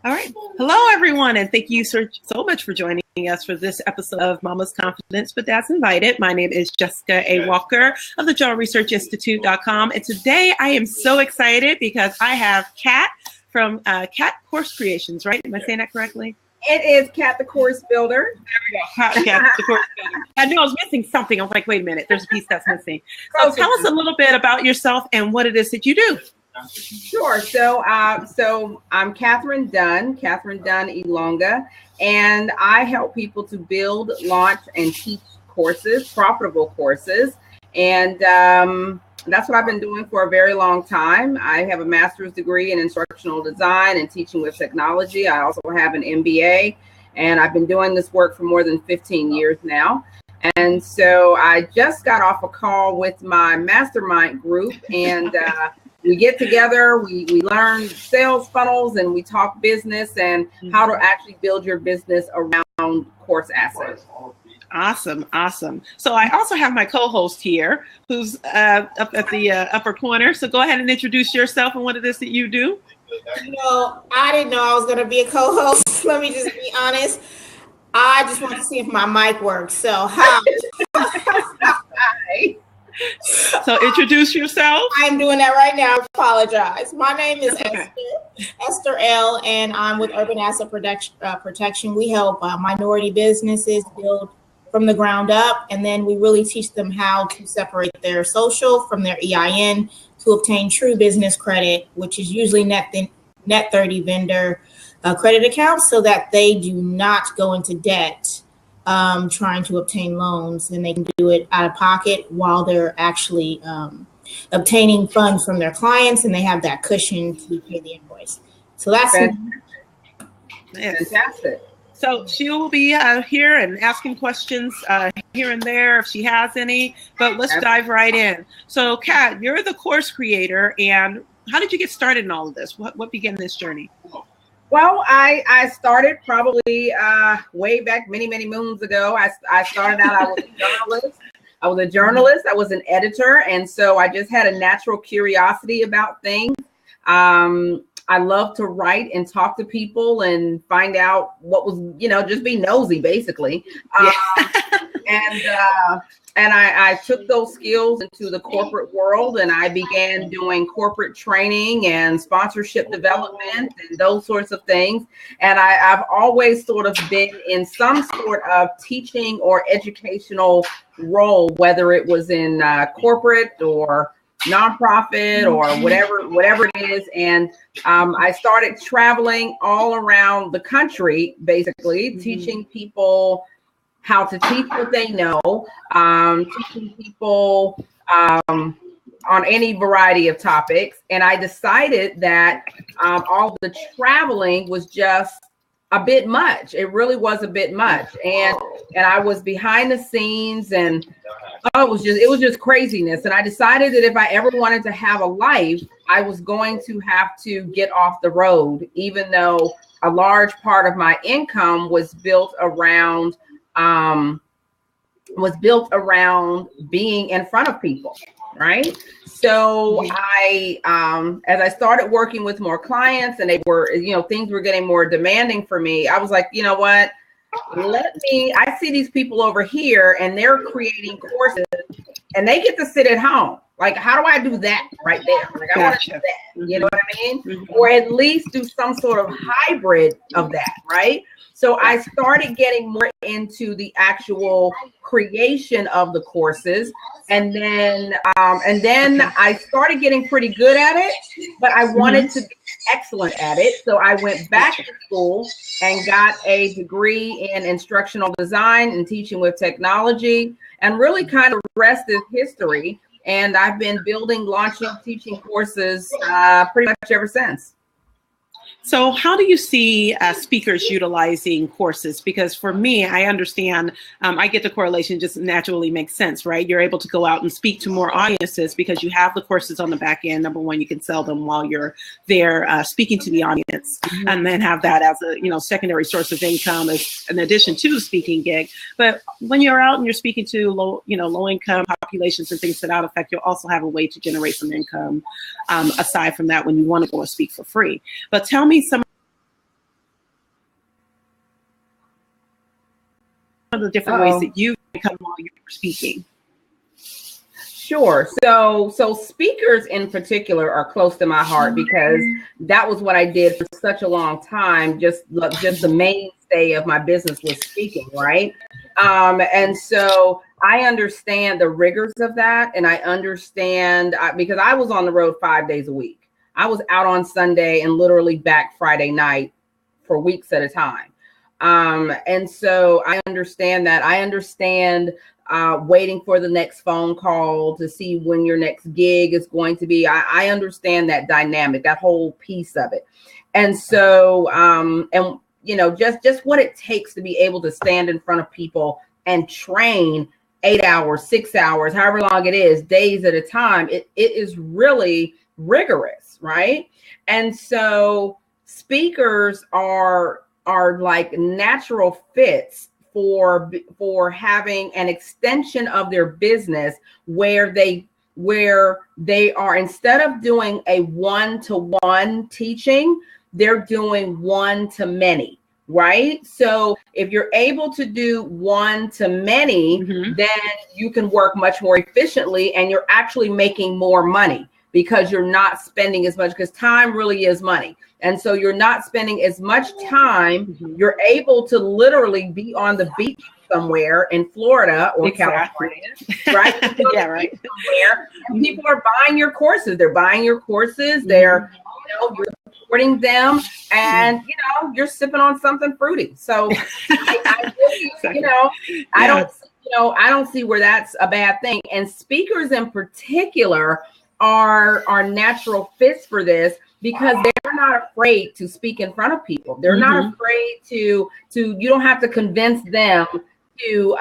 All right. Hello, everyone, and thank you so much for joining us for this episode of Mama's Confidence but Dad's Invited. My name is Jessica A. Walker of the JohnResearchInstitute.com, and today I am so excited because I have Kat from Kat Course Creations, right? Am I saying that correctly? It is Kat the Course Builder. There we go. Kat the Course Builder. I knew I was missing something. I was like, wait a minute, there's a piece that's missing. So tell us a little bit about yourself and what it is that you do. Sure. So I'm Catherine Dunn Ilonga, and I help people to build, launch, and teach courses, profitable courses. And that's what I've been doing for a very long time. I have a master's degree in instructional design and teaching with technology. I also have an MBA, and I've been doing this work for more than 15 years now. And so I just got off a call with my mastermind group, and we get together, we learn sales funnels, and we talk business and how to actually build your business around course assets. Awesome. So I also have my co-host here who's up at the upper corner. So go ahead and introduce yourself and what it is that you do. I didn't know I was going to be a co-host. Let me just be honest. I just want to see if my mic works. So hi. So introduce yourself. I'm doing that right now. I apologize. My name is Esther L., and I'm with Urban Asset Protection. We help minority businesses build from the ground up, and then we really teach them how to separate their social from their EIN to obtain true business credit, which is usually net 30 vendor credit accounts, so that they do not go into debt trying to obtain loans, and they can do it out of pocket while they're actually obtaining funds from their clients, and they have that cushion to pay the invoice. So that's fantastic. So she will be here and asking questions here and there if she has any, but let's dive right in. So Kat, you're the course creator, and how did you get started in all of this? What began this journey? Well, I started probably way back many moons ago. I started out, I was a journalist. I was an editor. And so I just had a natural curiosity about things. I love to write and talk to people and find out what was, just be nosy, basically. And I took those skills into the corporate world, and I began doing corporate training and sponsorship development and those sorts of things. And I've always sort of been in some sort of teaching or educational role, whether it was in corporate or nonprofit or whatever it is. And I started traveling all around the country, basically teaching people how to teach what they know, teaching people on any variety of topics. And I decided that all the traveling was just a bit much. It really was a bit much. And I was behind the scenes, and it was just craziness. And I decided that if I ever wanted to have a life, I was going to have to get off the road, even though a large part of my income was built around being in front of people, right? So I, as I started working with more clients, and they were, things were getting more demanding for me, I was like, you know what? I see these people over here, and they're creating courses, and they get to sit at home. Like, how do I do that right there? Like, I want to do that. You know what I mean? Or at least do some sort of hybrid of that, right? So I started getting more into the actual creation of the courses, and then I started getting pretty good at it, but I wanted to be excellent at it. So I went back to school and got a degree in instructional design and teaching with technology, and really kind of the rest is history. And I've been building, launching, teaching courses pretty much ever since. So how do you see speakers utilizing courses? Because for me, I understand, I get the correlation just naturally makes sense, right? You're able to go out and speak to more audiences because you have the courses on the back end. Number one, you can sell them while you're there speaking to the audience, and then have that as a secondary source of income as in addition to the speaking gig. But when you're out and you're speaking to low income populations and things to that effect, you'll also have a way to generate some income aside from that when you want to go and speak for free. But tell me some of the different ways that you become while you were speaking? Sure. So speakers in particular are close to my heart because that was what I did for such a long time. Just the mainstay of my business was speaking, right? And so I understand the rigors of that, and I understand because I was on the road 5 days a week. I was out on Sunday and literally back Friday night for weeks at a time. And so I understand that. I understand waiting for the next phone call to see when your next gig is going to be. I understand that dynamic, that whole piece of it. And so, and you know, just what it takes to be able to stand in front of people and train 8 hours, 6 hours, however long it is, days at a time. It is really rigorous, right? And so speakers are like natural fits for having an extension of their business where they are, instead of doing a one-to-one teaching, they're doing one-to-many, right? So if you're able to do one-to-many, then you can work much more efficiently and you're actually making more money because you're not spending as much, because time really is money. And so you're not spending as much time. You're able to literally be on the beach somewhere in Florida or California, right? Yeah, right. Somewhere, and people are buying your courses. They're buying your courses. They're, you're supporting them, and you're sipping on something fruity. So I really, I don't see where that's a bad thing. And speakers in particular are natural fits for this, because they're not afraid to speak in front of people. They're not afraid to you don't have to convince them to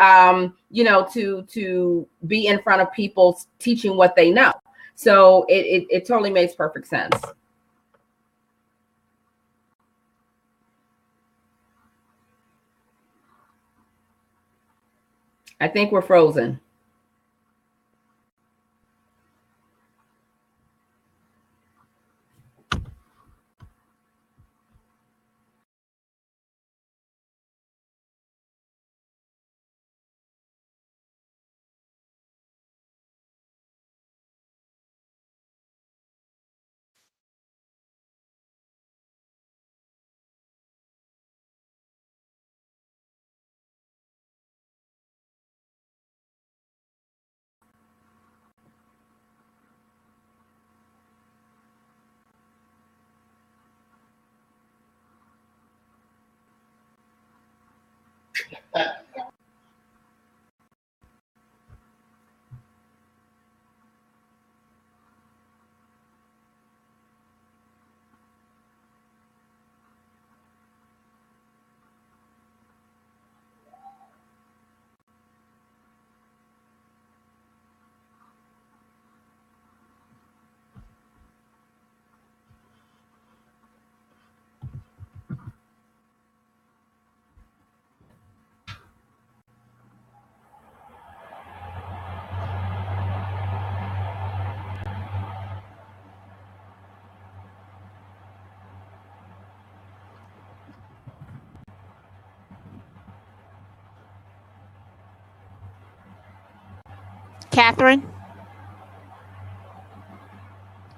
to be in front of people teaching what they know. So it totally makes perfect sense. I think we're frozen.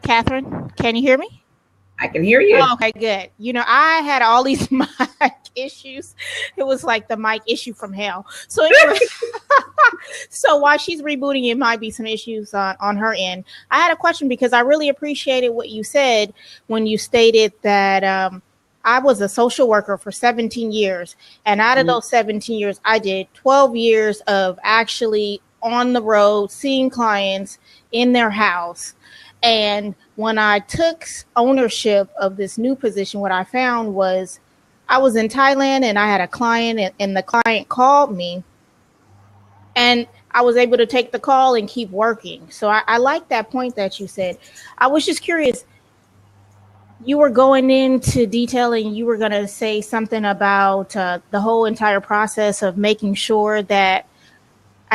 Catherine, can you hear me? I can hear you. Oh, okay, good. I had all these mic issues. It was like the mic issue from hell. So anyway, so while she's rebooting, it might be some issues on her end. I had a question because I really appreciated what you said when you stated that I was a social worker for 17 years. And out of those 17 years, I did 12 years of actually on the road, seeing clients in their house. And when I took ownership of this new position, what I found was I was in Thailand and I had a client, and the client called me and I was able to take the call and keep working. So I like that point that you said. I was just curious. You were going into detail and you were going to say something about the whole entire process of making sure that,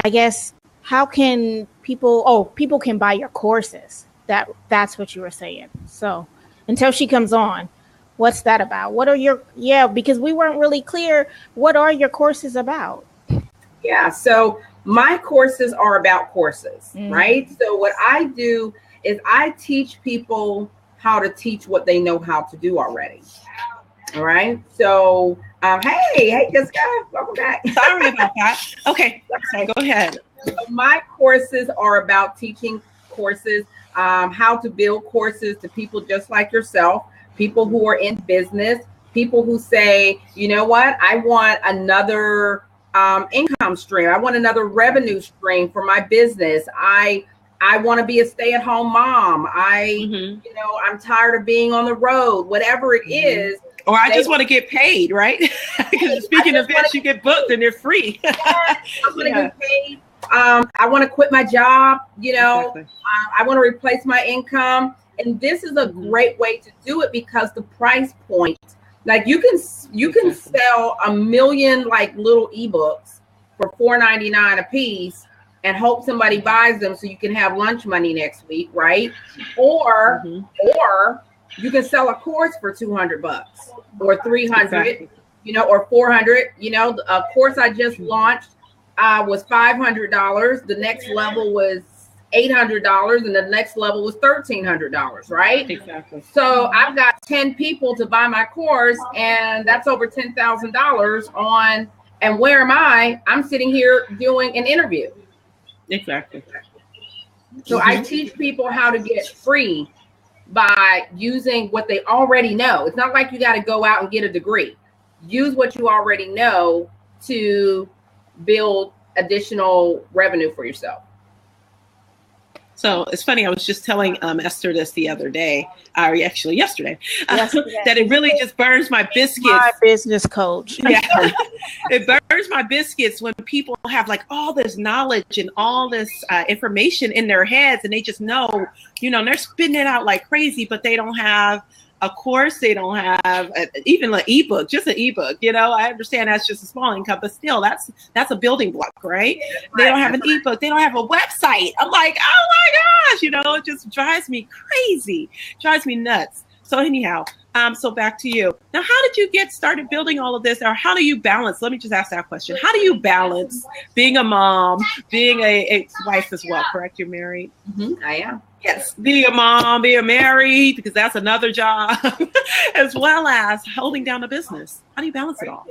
I guess, how can people can buy your courses. That's what you were saying. So until she comes on, what's that about? What are because we weren't really clear. What are your courses about? Yeah. So my courses are about courses, right? So what I do is I teach people how to teach what they know how to do already. All right. So, hey, Jessica, welcome back. Sorry about that. Okay. Sorry, go ahead. So my courses are about teaching courses, how to build courses to people just like yourself, people who are in business, people who say, you know what, I want another income stream. I want another revenue stream for my business. I want to be a stay-at-home mom. You know, I'm tired of being on the road, whatever it is. Or I just want to get paid, right? Because speaking of events, you get booked and they're free. I want to get paid. I want to quit my job. You know, exactly. I want to replace my income. And this is a great way to do it because the price point, like you can sell 1 million like little ebooks for $4.99 a piece and hope somebody buys them so you can have lunch money next week, right? Or you can sell a course for $200 or $300, you know, or $400. You know, a course I just launched was $500. The next level was $800, and the next level was $1,300, right? Exactly. So I've got 10 people to buy my course, and that's over $10,000 on. And where am I? I'm sitting here doing an interview. Exactly. So I teach people how to get free by using what they already know. It's not like you got to go out and get a degree. Use what you already know to build additional revenue for yourself. So it's funny, I was just telling Esther this the other day, or actually yesterday, that it really just burns my biscuits. My business coach. Yeah, it burns my biscuits when people have like all this knowledge and all this information in their heads, and they just know, you know, and they're spitting it out like crazy, but they don't have a course, they don't have even an ebook, just an ebook. You know, I understand that's just a small income, but still, that's a building block, right? They don't have an ebook, they don't have a website. I'm like, oh my gosh, you know, it just drives me crazy, drives me nuts. So anyhow, so back to you. Now, how did you get started building all of this, or how do you balance? Let me just ask that question. How do you balance being a mom, being a wife as well? Correct? You're married. I am. Yes, being a mom, being married, because that's another job, as well as holding down a business. How do you balance it all?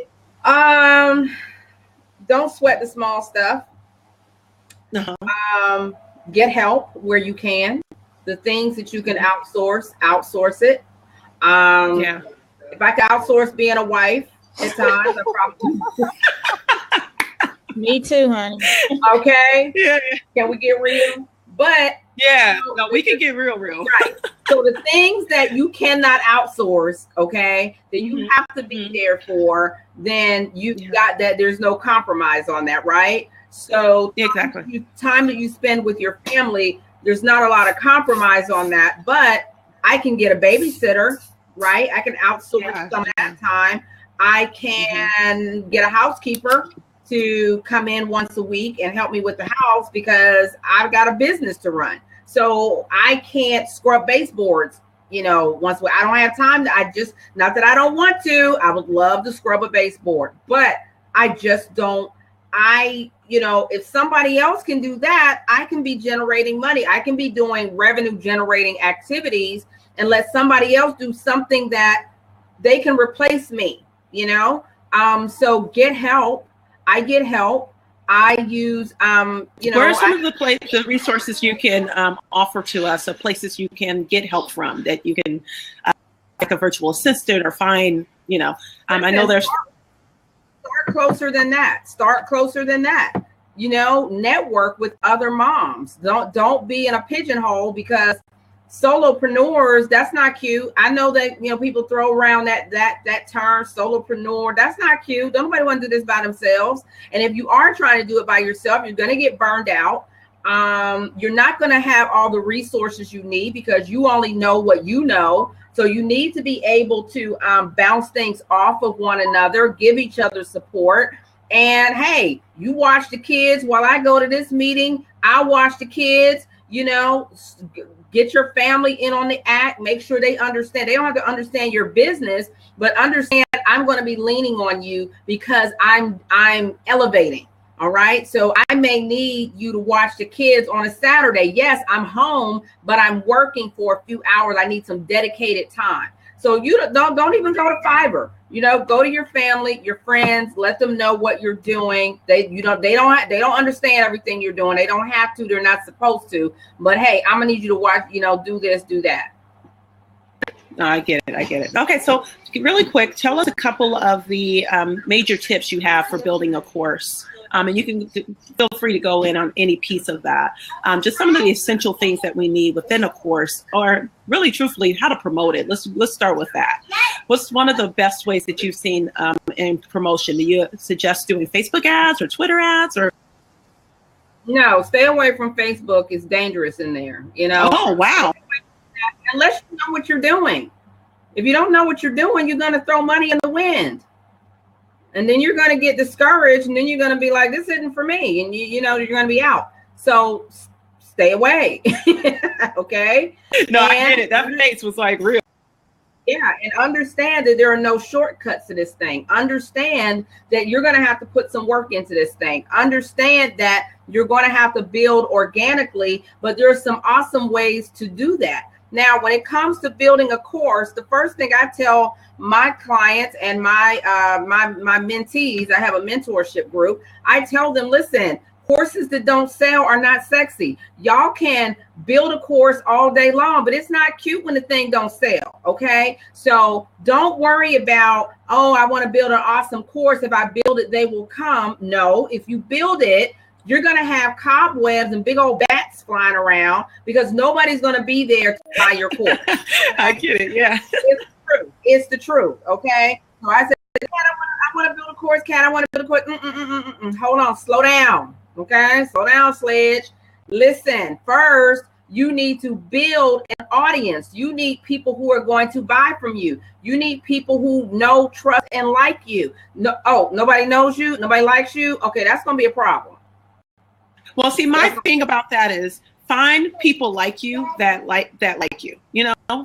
Don't sweat the small stuff. Get help where you can. The things that you can outsource it. If I could outsource being a wife at times, I probably Me too, honey. Okay. Yeah. Can we get real? But yeah, no, we can get real. Right. So the things that you cannot outsource, okay, that you have to be there for, then you've got that. There's no compromise on that, right? So exactly. Time that you spend with your family, there's not a lot of compromise on that. But I can get a babysitter, right? I can outsource some of that time. I can get a housekeeper to come in once a week and help me with the house because I've got a business to run. So I can't scrub baseboards, you know, once I don't have time to, not that I don't want to, I would love to scrub a baseboard, but I just don't. You know, if somebody else can do that, I can be generating money. I can be doing revenue generating activities and let somebody else do something that they can replace me, you know? So get help. I get help. I use, you know. Where are some of the resources you can offer to us, of places you can get help from that you can, like a virtual assistant or find, you know, I know there's. Start closer than that. You know, network with other moms. Don't be in a pigeonhole because solopreneurs, that's not cute. I know that, you know, people throw around that term solopreneur. That's not cute. Nobody want to do this by themselves. And if you are trying to do it by yourself, you're going to get burned out. You're not going to have all the resources you need because you only know what you know. So you need to be able to bounce things off of one another, give each other support. And hey, you watch the kids while I go to this meeting. I watch the kids, you know. Get your family in on the act. Make sure they understand. They don't have to understand your business, but understand I'm going to be leaning on you because I'm elevating. All right. So I may need you to watch the kids on a Saturday. Yes, I'm home, but I'm working for a few hours. I need some dedicated time. So you don't even go to Fiverr. Go to your family, your friends, let them know what you're doing. They don't understand everything you're doing. They don't have to, they're not supposed to. But hey, I'm gonna need you to watch, do this, do that. No, I get it. Okay, so really quick, tell us a couple of the major tips you have for building a course. And you can feel free to go in on any piece of that. Just some of the essential things that we need within a course, or really truthfully, how to promote it. Let's start with that. What's one of the best ways that you've seen in promotion? Do you suggest doing Facebook ads or Twitter ads, or? No, stay away from Facebook. It's dangerous in there, Oh, wow. Unless you know what you're doing. If you don't know what you're doing, you're going to throw money in the wind. And then you're going to get discouraged, and then you're going to be like, this isn't for me. And you're going to be out. So stay away. Okay. No, I get it. That face was like real. Yeah. And understand that there are no shortcuts to this thing. Understand that you're going to have to put some work into this thing. Understand that you're going to have to build organically, but there are some awesome ways to do that. Now, when it comes to building a course, the first thing I tell my clients and my mentees, I have a mentorship group, I tell them, listen, courses that don't sell are not sexy. Y'all can build a course all day long, but it's not cute when the thing don't sell, okay? So don't worry about, oh, I want to build an awesome course. If I build it, they will come. No, if you build it, you're going to have cobwebs and big old bats flying around because nobody's going to be there to buy your course. I get it. Yeah. It's the truth. It's the truth. Okay. So I said, Kat, I want to build a course. Kat, I want to build a course. Hold on. Slow down. Okay. Slow down, Sledge. Listen, first, you need to build an audience. You need people who are going to buy from you. You need people who know, trust, and like you. No, oh, nobody knows you. Nobody likes you. Okay. That's going to be a problem. Well, see, my thing about that is find people like you that like you,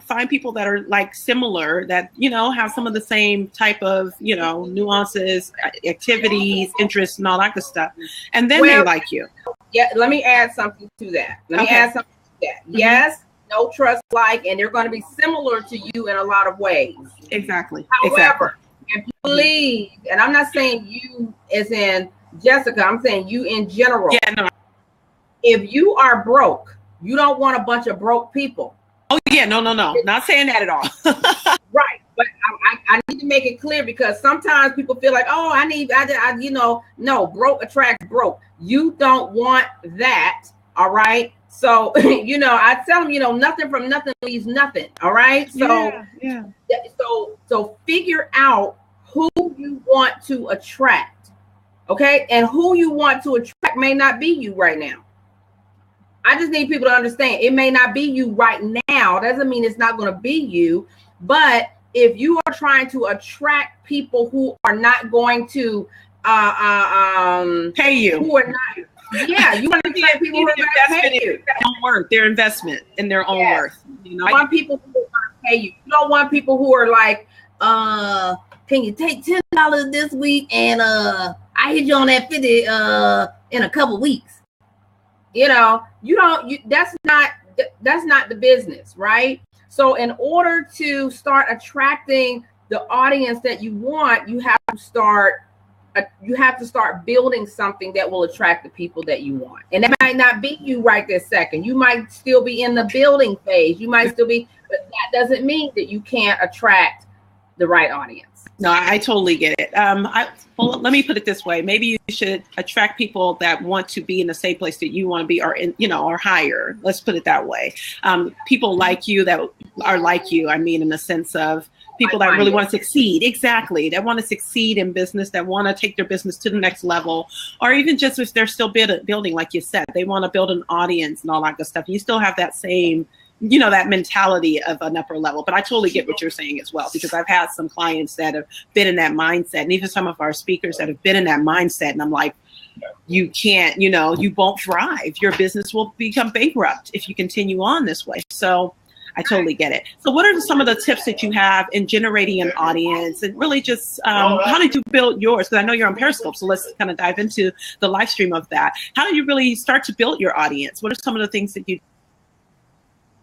find people that are like similar, that, have some of the same type of, nuances, activities, interests, and all that good stuff. And then they like you. Yeah. Let me add something to that. Mm-hmm. Yes, no, trust, like, and they're going to be similar to you in a lot of ways. Exactly. However, if you believe, and I'm not saying you as in Jessica, I'm saying you in general. Yeah, no. If you are broke, you don't want a bunch of broke people. Oh yeah, no. Not saying that at all. Right. But I need to make it clear because sometimes people feel like, oh, no, broke attracts broke. You don't want that. All right. So, I tell them, nothing from nothing leaves nothing. All right. So, yeah. So figure out who you want to attract. Okay. And who you want to attract may not be you right now. I just need people to understand it may not be you right now. Doesn't mean it's not going to be you. But if you are trying to attract people who are not going to pay you, who are not, yeah, you want to attract people who are going to pay you. Their own worth, their investment in their own worth. You want people who are going to pay you. You don't want people who are like, can you take $10 this week and I hit you on that 50 in a couple weeks. That's not the business, right? So in order to start attracting the audience that you want, you have to start building something that will attract the people that you want. And that might not be you right this second. You might still be in the building phase. You might still be, but that doesn't mean that you can't attract the right audience. No, I totally get it. Well, let me put it this way. Maybe you should attract people that want to be in the same place that you want to be, or or higher. Let's put it that way. People like you that are like you. I mean, in the sense of people that really want to succeed. Exactly. That want to succeed in business, that want to take their business to the next level, or even just if they're still building, like you said, they want to build an audience and all that good stuff. You still have that same that mentality of an upper level. But I totally get what you're saying as well, because I've had some clients that have been in that mindset, and even some of our speakers that have been in that mindset. And I'm like, you can't, you won't thrive. Your business will become bankrupt if you continue on this way. So I totally get it. So what are some of the tips that you have in generating an audience, and really just how did you build yours? Because I know you're on Periscope, so let's kind of dive into the live stream of that. How do you really start to build your audience? What are some of the things that you do?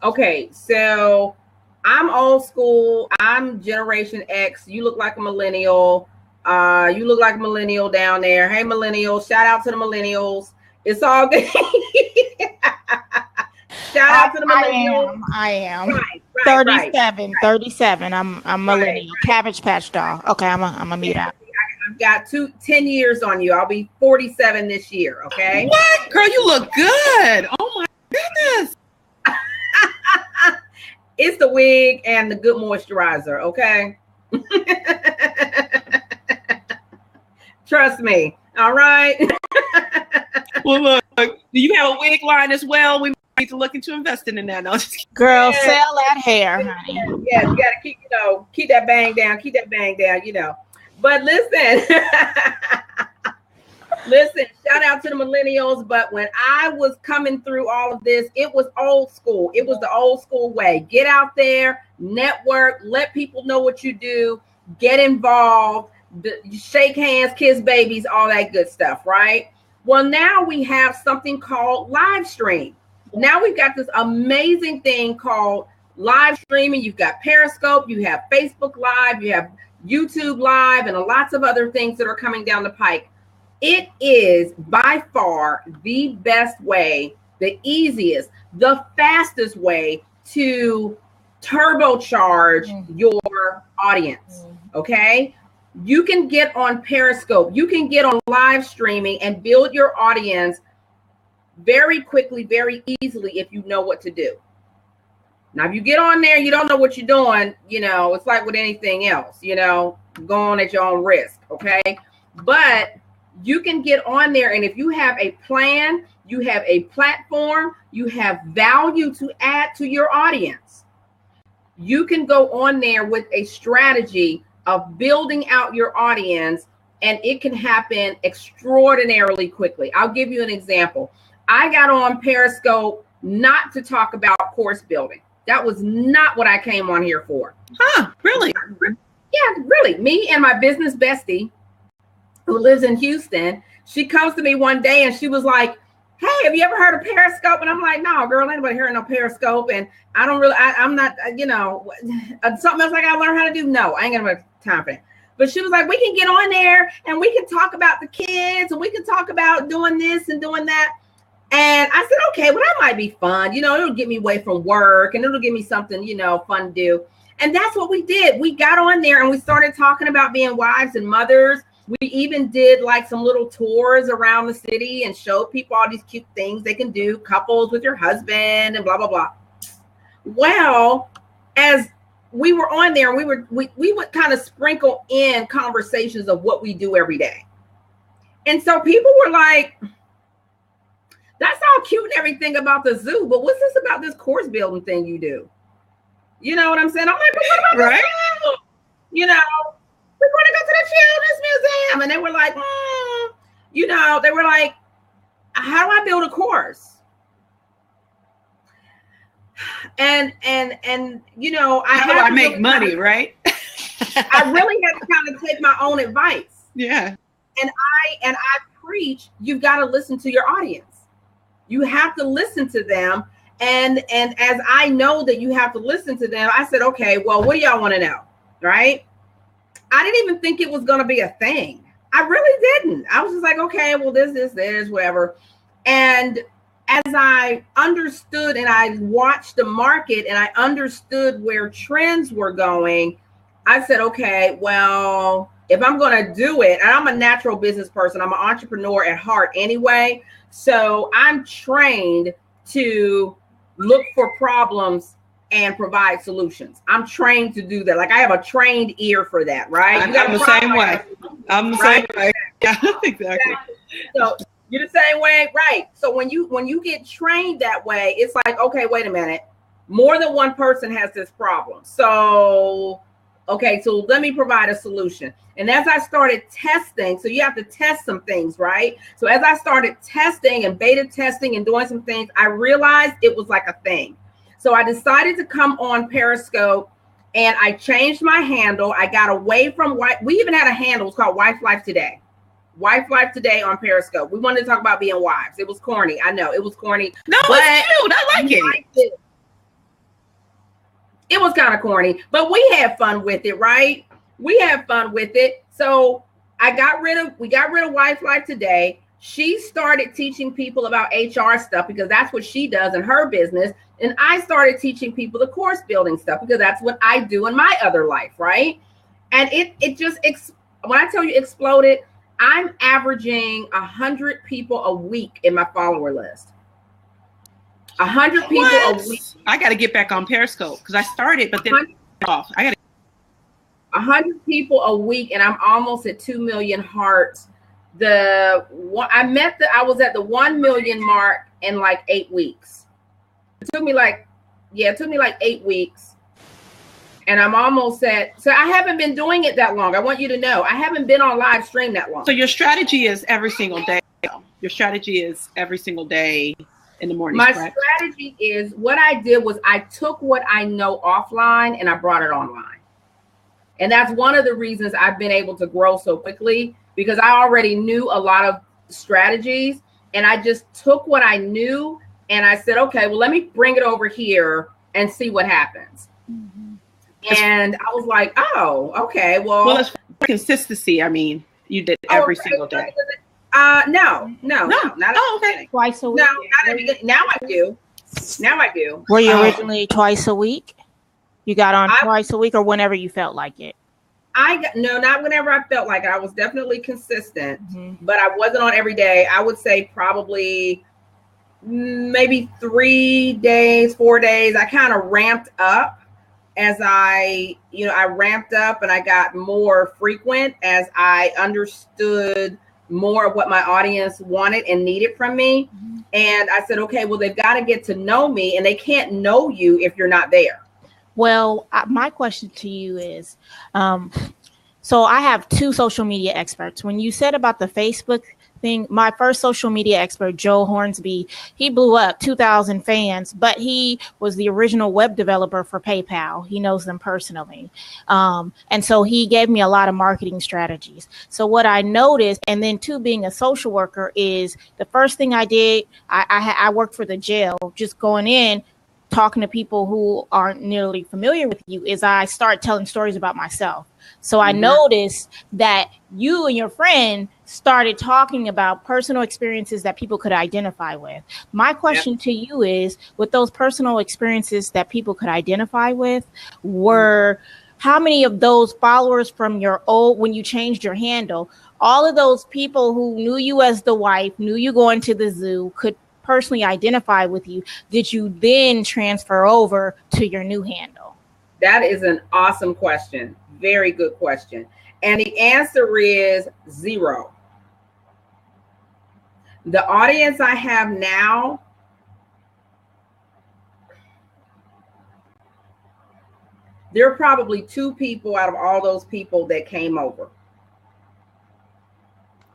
Okay, so I'm old school. I'm Generation X. You look like a millennial. You look like a millennial down there. Hey, millennials. Shout out to the millennials. It's all good. Shout out to the millennials. I am. Right, 37. right. 37. I'm millennial. Right. Cabbage Patch doll. Okay, I'm a meet out. I've got 10 years on you. I'll be 47 this year. Okay. What? Girl, you look good. Oh my goodness. It's the wig and the good moisturizer, okay? Trust me. All right. Well, look, do you have a wig line as well? We need to look into investing in that. No, girl, sell that hair, honey. Yeah, you gotta keep that bang down, But listen, listen, shout out to the millennials. But when I was coming through all of this, it was old school. It was the old school way. Get out there, network, let people know what you do, get involved, shake hands, kiss babies, all that good stuff, right? Well, now we have something called live stream. Now we've got this amazing thing called live streaming. You've got Periscope, you have Facebook Live, you have YouTube Live, and lots of other things that are coming down the pike. It is by far the best way, the easiest, the fastest way to turbocharge your audience. Okay. You can get on Periscope, you can get on live streaming and build your audience very quickly, very easily if you know what to do. Now, if you get on there, you don't know what you're doing, it's like with anything else, go on at your own risk. Okay. But you can get on there, and if you have a plan, you have a platform, you have value to add to your audience, you can go on there with a strategy of building out your audience, and it can happen extraordinarily quickly. I'll give you an example. I got on Periscope not to talk about course building. That was not what I came on here for. Huh, really? Yeah, really. Me and my business bestie, who lives in Houston, she comes to me one day and she was like, hey, have you ever heard of Periscope? And I'm like, no, girl, anybody heard no Periscope? And I don't really, I'm not, something else I got to learn how to do. No, I ain't got enough time for that. But she was like, we can get on there and we can talk about the kids and we can talk about doing this and doing that. And I said, okay, well, that might be fun. It'll get me away from work and it'll give me something, fun to do. And that's what we did. We got on there and we started talking about being wives and mothers. We even did like some little tours around the city and showed people all these cute things they can do, couples with your husband and blah, blah, blah. Well, as we were on there, we would kind of sprinkle in conversations of what we do every day. And so people were like, that's all cute and everything about the zoo, but what's this about this course building thing you do? You know what I'm saying? I'm like, but what about right? the zoo? We want to go to the Children's Museum. And they were like, they were like, how do I build a course? And how do I make money, right? I really had to kind of take my own advice. Yeah. And I preach, you've got to listen to your audience. You have to listen to them. And as I know that you have to listen to them, I said, okay, well, what do y'all want to know? Right? I didn't even think it was going to be a thing. I really didn't. I was just like, okay, well, this, whatever. And as I understood and I watched the market and I understood where trends were going, I said, okay, well, if I'm going to do it, and I'm a natural business person, I'm an entrepreneur at heart anyway. So I'm trained to look for problems and provide solutions. I'm trained to do that. Like I have a trained ear for that, right? I'm the same way. I'm the same way. Yeah, exactly. So you're the same way, right? So when you get trained that way, it's like, okay, wait a minute. More than one person has this problem. So, okay, so let me provide a solution. And as I started testing, so you have to test some things, right? So as I started testing and beta testing and doing some things, I realized it was like a thing. So I decided to come on Periscope, and I changed my handle. I got away from we even had a handle. It's called Wife Life Today. Wife Life Today on Periscope. We wanted to talk about being wives. It was corny. I know it was corny. No, it's cute. I like it. It was kind of corny, but we had fun with it, right? We had fun with it. So we got rid of Wife Life Today. She started teaching people about HR stuff because that's what she does in her business. And I started teaching people the course building stuff because that's what I do in my other life, right? And it just, when I tell you exploded, I'm averaging 100 people a week in my follower list. 100 people a week. I got to get back on Periscope because I started, but then off. I got 100 people a week, and I'm almost at 2 million hearts. I was at the 1 million mark in like 8 weeks. It took me like 8 weeks. And I'm almost so I haven't been doing it that long. I want you to know, I haven't been on live stream that long. So your strategy is every single day. Your strategy is every single day in the morning. My strategy is, what I did was I took what I know offline and I brought it online. And that's one of the reasons I've been able to grow so quickly, because I already knew a lot of strategies, and I just took what I knew and I said, okay, well, let me bring it over here and see what happens. And I was like, oh, okay, well, it's consistency. I mean, you did every single day. No, not okay. Twice a week. No, not every day. Now I do. Were you originally twice a week? You got on twice a week, or whenever you felt like it? Not whenever I felt like it. I was definitely consistent, but I wasn't on every day. I would say probably maybe 3 days, 4 days. I kind of ramped up as I ramped up and I got more frequent as I understood more of what my audience wanted and needed from me. And I said, okay, well, they've got to get to know me, and they can't know you if you're not there. Well, my question to you is, so I have 2 social media experts. When you said about the Facebook thing, my first social media expert, Joe Hornsby, he blew up 2,000 fans, but he was the original web developer for PayPal. He knows them personally. And so he gave me a lot of marketing strategies. So what I noticed, and then too, being a social worker, is the first thing I did, I worked for the jail, just going in, talking to people who aren't nearly familiar with you, is I start telling stories about myself. So I noticed that you and your friend started talking about personal experiences that people could identify with. My question to you is, with those personal experiences that people could identify with, how many of those followers from your when you changed your handle, all of those people who knew you as the wife, knew you going to the zoo, could personally identify with you, did you then transfer over to your new handle? That is an awesome question. Very good question. And the answer is 0. The audience I have now, there are probably 2 people out of all those people that came over.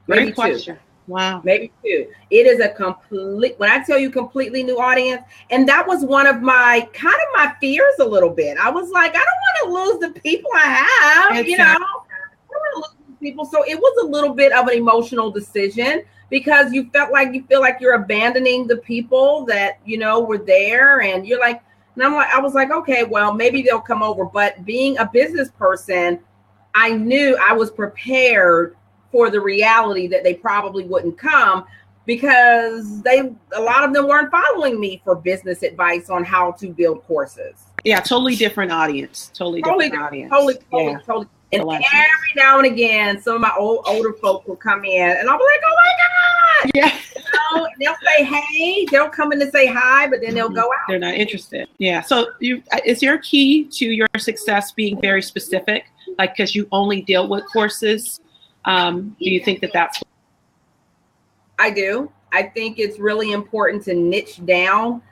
Maybe 2. Wow. Maybe 2. It is when I tell you completely new audience, and that was one of my fears a little bit. I was like, I don't want to lose the people I have, I don't want to lose the people. So it was a little bit of an emotional decision, because you feel like you're abandoning the people that, were there, and you're like, and I was like, okay, well, maybe they'll come over. But being a business person, I knew I was prepared for the reality that they probably wouldn't come, because a lot of them weren't following me for business advice on how to build courses. Yeah, totally different audience. Totally different audience. Totally. And every now and again, some of my older folks will come in, and I'll be like, oh my God. Yeah. They'll say, hey, they'll come in to say hi, but then they'll go out. They're not interested. Yeah. So is your key to your success being very specific? Like, because you only deal with courses? Do you think that's? I do. I think it's really important to niche down,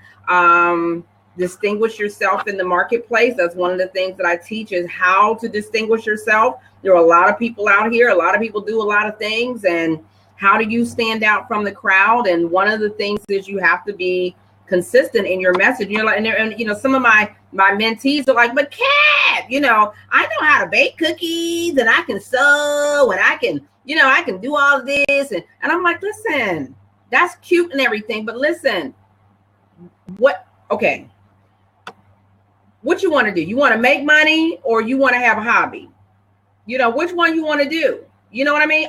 distinguish yourself in the marketplace. That's one of the things that I teach, is how to distinguish yourself. There are a lot of people out here. A lot of people do a lot of things. And how do you stand out from the crowd? And one of the things is you have to be consistent in your message. You're like, and you know, some of my mentees are like, but Kat, you know, I know how to bake cookies and I can sew and I can, you know, I can do all of this. And I'm like, listen, that's cute and everything, but listen, what you want to do? You want to make money or you want to have a hobby? You know, which one you want to do? You know what I mean?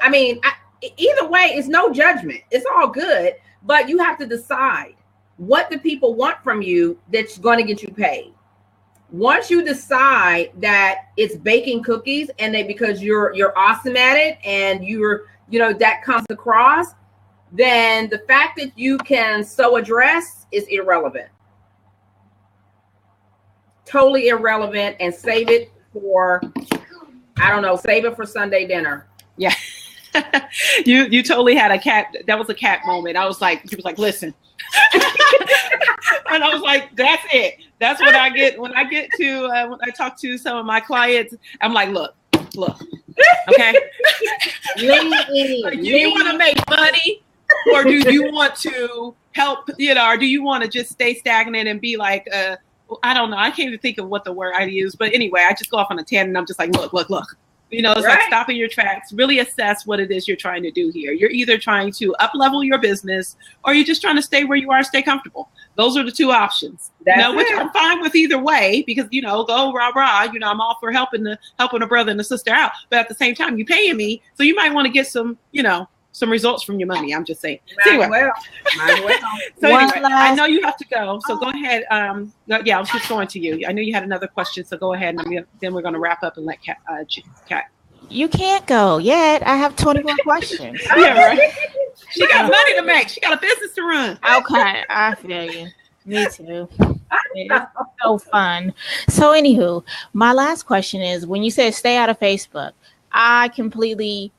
Either way, it's no judgment. It's all good, but you have to decide what the people want from you that's going to get you paid. Once you decide that it's baking cookies and because you're awesome at it and you know, that comes across, then the fact that you can sew a dress is irrelevant. Totally irrelevant, and save it for, I don't know, save it for Sunday dinner. Yeah. You totally had a cat. That was a cat moment. I was like, she was like, listen. And I was like, that's it. That's what I get when I get to, when I talk to some of my clients, I'm like, look, okay. Like, do you want to make money or do you want to help, you know, or do you want to just stay stagnant and be like, I don't know. I can't even think of what the word I use, but anyway, I just go off on a tangent and I'm just like, look. You know, it's like stopping your tracks, really assess what it is you're trying to do here. You're either trying to up level your business or you're just trying to stay where you are, stay comfortable. Those are the two options. Which I'm fine with either way because, you know, go rah, you know, I'm all for helping a brother and a sister out. But at the same time, you're paying me. So you might want to get some, you know, some results from your money. I'm just saying. So anyway, I know you have to go. So go ahead. Yeah, I was just going to you. I know you had another question. So go ahead. And then we're going to wrap up and let Kat. You can't go yet. I have 21 questions. Yeah, right. She got money to make. She got a business to run. Okay, I feel you. Me too. It's so fun. So anywho, my last question is, when you said stay out of Facebook, I completely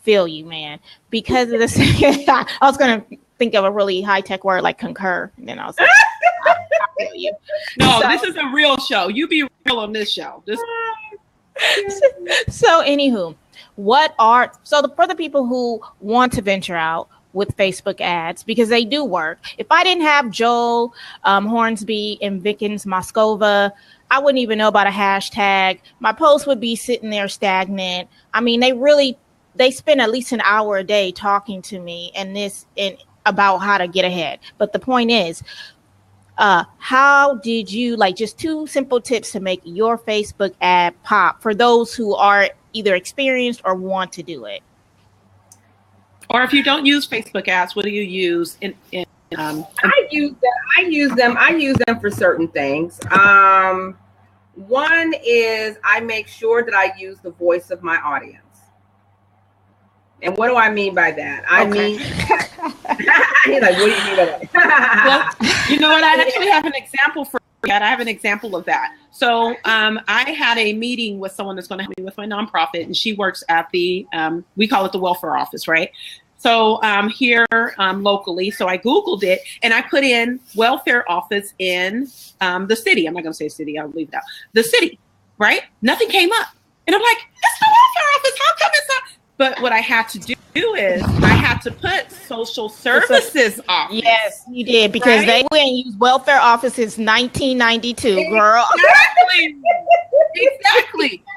feel you, man, because of this. I was going to think of a really high-tech word like concur, and then I was like, I feel you. No, this is a real show. You be real on this show. So anywho, for the people who want to venture out with Facebook ads, because they do work. If I didn't have Joel Hornsby and Vickens Moscova, I wouldn't even know about a hashtag. My post would be sitting there stagnant. I mean, they spend at least an hour a day talking to me and about how to get ahead. But the point is, how did you, like, just two simple tips to make your Facebook ad pop for those who are either experienced or want to do it? Or if you don't use Facebook ads, what do you use? I use them for certain things. One is I make sure that I use the voice of my audience. And what do I mean by that? I mean, like, what do you mean by that? Well, you know what? I actually have an example for that. I have an example of that. So I had a meeting with someone that's going to help me with my nonprofit, and she works at the, we call it the welfare office, right? So here locally, so I Googled it and I put in welfare office in the city. I'm not going to say city. I'll leave it out. The city, right? Nothing came up. And I'm like, it's the welfare office. How come it's not? But what I had to do is I had to put social services office. Yes, you did, because they wouldn't use welfare office since 1992, girl. Exactly. But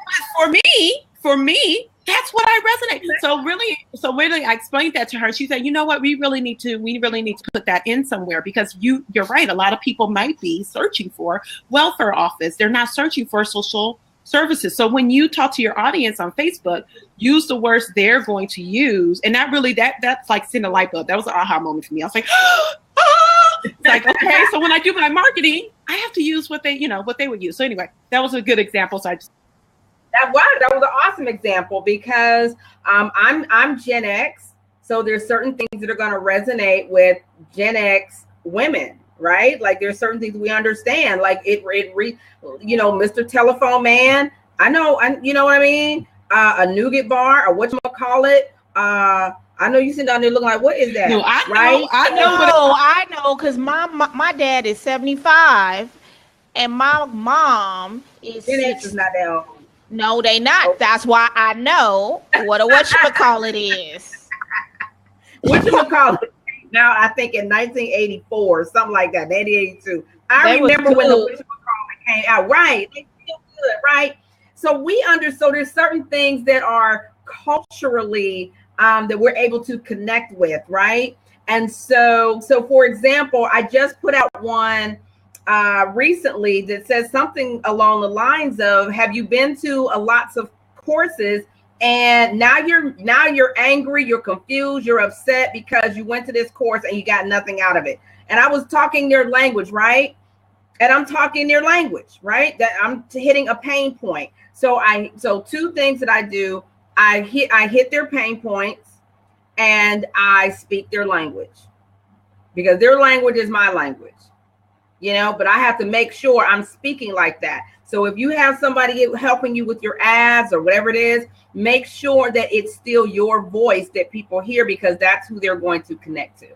for me, that's what I resonate. So really, I explained that to her. She said, you know what, we really need to put that in somewhere, because you're right. A lot of people might be searching for welfare office. They're not searching for social services. So when you talk to your audience on Facebook, use the words they're going to use. And that's like send a light bulb. That was an aha moment for me. I was like, it's like, okay, so when I do my marketing, I have to use what they would use. So anyway, that was a good example. So that was an awesome example, because I'm Gen X. So there's certain things that are going to resonate with Gen X women. Right? Like, there's certain things we understand, like Mr. Telephone Man. I know, you know what I mean? A nougat bar, or whatchamacallit. I know you sit down there looking like, what is that? No, I know, because my dad is 75 and my mom is Gen X is not that old. No, they not. Oh. That's why I know what a whatchamacallit is. Whatchamacallit? out, I think in 1984, something like that, 1982. I remember when the whatchamacallit came out. Right. They feel good, right? So so there's certain things that are culturally that we're able to connect with, right? And so for example, I just put out one recently that says something along the lines of, have you been to lots of courses and now you're angry, you're confused, you're upset because you went to this course and you got nothing out of it? And I was talking their language, right? And I'm talking their language, right? That I'm hitting a pain point. So two things that I do, I hit their pain points and I speak their language, because their language is my language, but I have to make sure I'm speaking like that. So if you have somebody helping you with your ads or whatever it is, make sure that it's still your voice that people hear, because that's who they're going to connect to.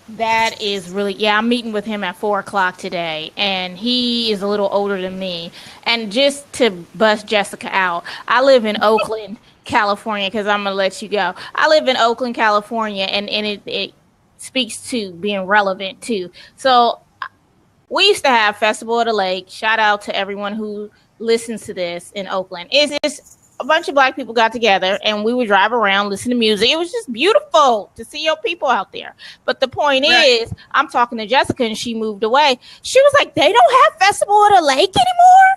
That is really, I'm meeting with him at 4:00 today, and he is a little older than me. And just to bust Jessica out, I live in Oakland, California, because I'm going to let you go. I live in Oakland, California, and it speaks to being relevant too. So we used to have Festival of the Lake. Shout out to everyone who listens to this in Oakland. It's a bunch of Black people got together and we would drive around, listen to music. It was just beautiful to see your people out there. But the point is, I'm talking to Jessica and she moved away. She was like, they don't have Festival of the Lake anymore?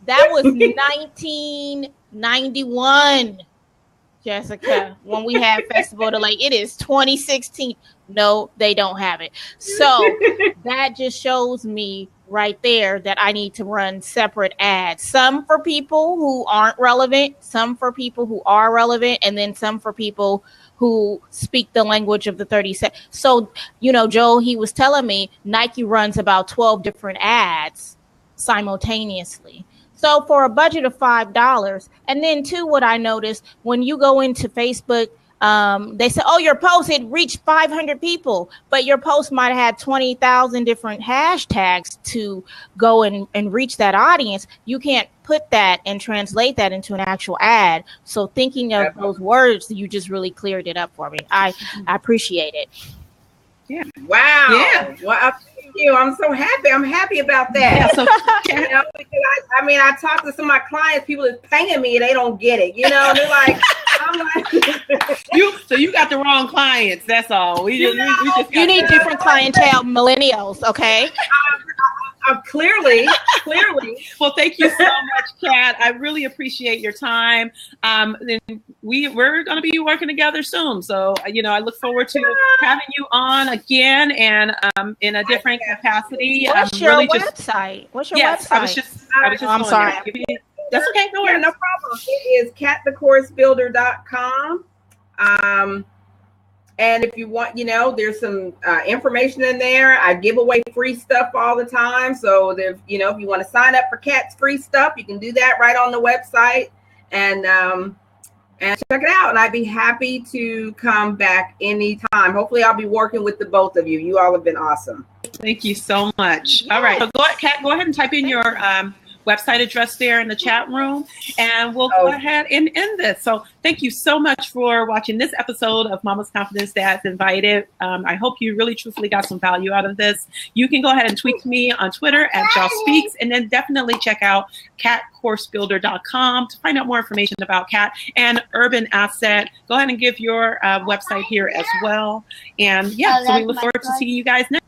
That was 1991, Jessica, when we had Festival of the Lake. It is 2016. No, they don't have it. So that just shows me right there that I need to run separate ads, some for people who aren't relevant, some for people who are relevant, and then some for people who speak the language of the 30 seconds. So, Joe, he was telling me Nike runs about 12 different ads simultaneously. So for a budget of $5, and then too, what I noticed when you go into Facebook, they said, oh, your post had reached 500 people, but your post might have had 20,000 different hashtags to go and reach that audience. You can't put that and translate that into an actual ad. So thinking of those words, you just really cleared it up for me. I appreciate it. Yeah. Wow. Yeah. Well, thank you. I'm so happy. I'm happy about that. Yeah, so, because I talk to some of my clients, people is paying me and they don't get it. They're like, I'm like, you got the wrong clients. That's all. You need different clientele, millennials. Okay. Clearly. Well, thank you so much, Kat. I really appreciate your time. We're going to be working together soon. So, I look forward to having you on again and in a different capacity. What's your website? I'm sorry. That's okay. No worries. No problem. It is catthecoursebuilder.com. And if you want, there's some information in there. I give away free stuff all the time. So if you want to sign up for Kat's free stuff, you can do that right on the website and check it out. And I'd be happy to come back anytime. Hopefully I'll be working with the both of you. You all have been awesome. Thank you so much. All right. So Kat, go ahead and type in your website address there in the chat room, and we'll go ahead and end this. So thank you so much for watching this episode of Mama's Confidence Dads Invited. I hope you really truthfully got some value out of this. You can go ahead and tweet me on Twitter at Josh Speaks, and then definitely check out catcoursebuilder.com to find out more information about Kat and Urban Asset. Go ahead and give your website here as well. And so we look forward to seeing you guys next.